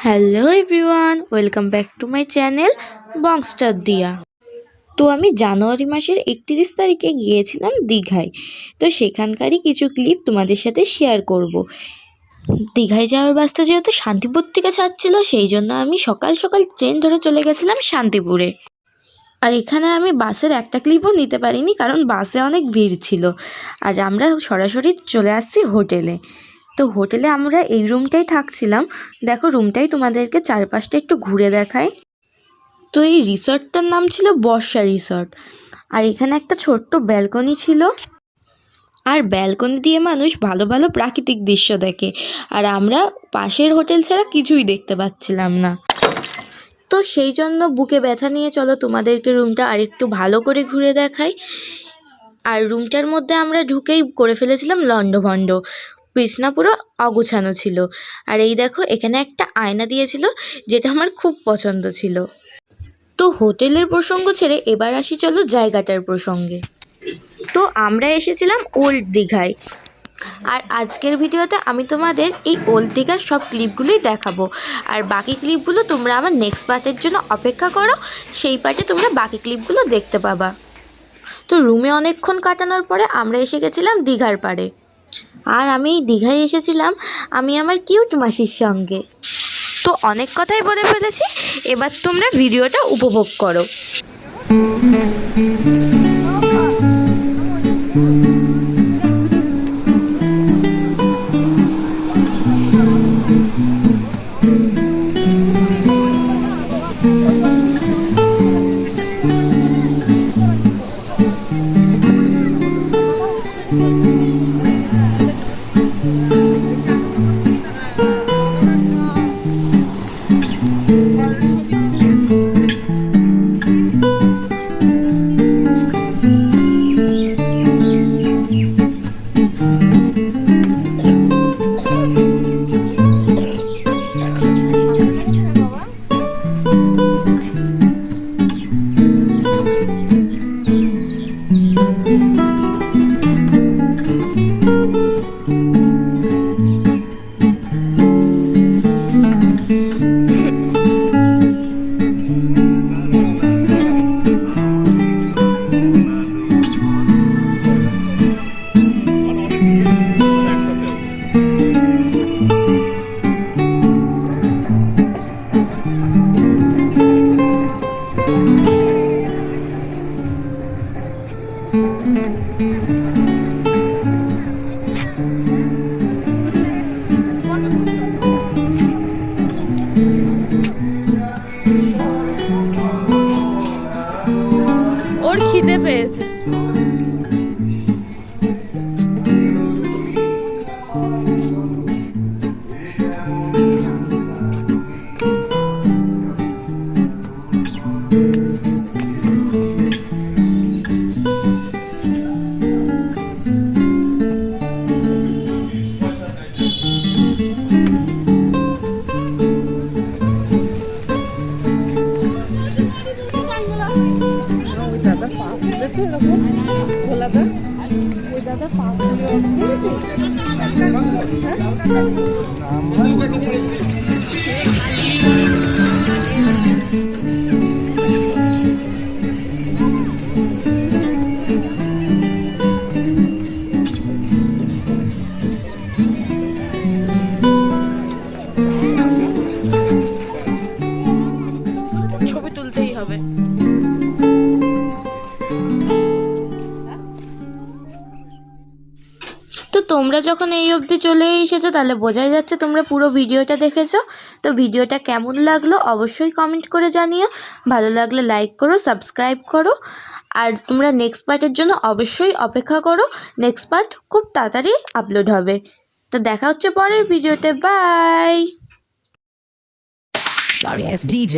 Hello everyone, welcome back to my channel Bongstar Diya. তো আমি জানুয়ারি মাসের 31 তারিখে গিয়েছিলাম দীঘায়। তো সেখানকারই কিছু ক্লিপ তোমাদের সাথে শেয়ার করব। দীঘায় যাওয়ার বাসটা যেহেতু শান্তিপুর থেকে ছাড়ছিল, সেই জন্য আমি সকাল সকাল ট্রেন ধরে চলে গেছিলাম শান্তিপুরে। আর এখানে আমি বাসের একটা ক্লিপও নিতে পারিনি, কারণ বাসে অনেক ভিড় ছিল। আর আমরা সরাসরি চলে আসছি হোটেলে। তো হোটেলে আমরা এই রুমটাই থাকছিলাম। দেখো, রুমটাই তোমাদেরকে চারপাশটা একটু ঘুরে দেখায়। তো এই রিসর্টটার নাম ছিল বর্ষা রিসর্ট। আর এখানে একটা ছোট্ট ব্যালকনি ছিল, আর ব্যালকনি দিয়ে মানুষ ভালো ভালো প্রাকৃতিক দৃশ্য দেখে। আর আমরা পাশের হোটেল ছাড়া কিছুই দেখতে পাচ্ছিলাম না। তো সেই জন্য বুকে ব্যথা নিয়ে চলো তোমাদেরকে রুমটা আরেকটু ভালো করে ঘুরে দেখাই। আর রুমটার মধ্যে আমরা ঢুকেই করে ফেলেছিলাম লন্ডভন্ড। বিছনা পুরো অগোছানো ছিল। আর এই দেখো, এখানে একটা আয়না দিয়েছিল, যেটা আমার খুব পছন্দ ছিল। তো হোটেলের প্রসঙ্গ ছেড়ে এবার আসি চলো জায়গাটার প্রসঙ্গে। তো আমরা এসেছিলাম ওল্ড দীঘায়। আর আজকের ভিডিওতে আমি তোমাদের এই ওল্ড দীঘার সব ক্লিপগুলোই দেখাবো। আর বাকি ক্লিপগুলো তোমরা আমার নেক্সট পার্টের জন্য অপেক্ষা করো, সেই পার্টে তোমরা বাকি ক্লিপগুলো দেখতে পাবা। তো রুমে অনেকক্ষণ কাটানোর পরে আমরা এসে গেছিলাম দীঘার পাড়ে। আর আমি এই দীঘায় এসেছিলাম আমি আমার কিউট মাসির সঙ্গে। তো অনেক কথাই বলে ফেলেছি, এবার তোমরা ভিডিওটা উপভোগ করো। ওর খিদে পেয়েছে। ভোলাদা ওই দাদা ছবি তুলতেই হবে। তো তোমরা যখন এই অবধি চলে এসেছো, তাহলে বোঝাই যাচ্ছে তোমরা পুরো ভিডিওটা দেখেছো। তো ভিডিওটা কেমন লাগলো অবশ্যই কমেন্ট করে জানিও। ভালো লাগলে লাইক করো, সাবস্ক্রাইব করো। আর তোমরা নেক্সট পার্টের জন্য অবশ্যই অপেক্ষা করো। নেক্সট পার্ট খুব তাড়াতাড়ি আপলোড হবে। তো দেখা হচ্ছে পরের ভিডিওতে। বাই। Sorry, it's DJ.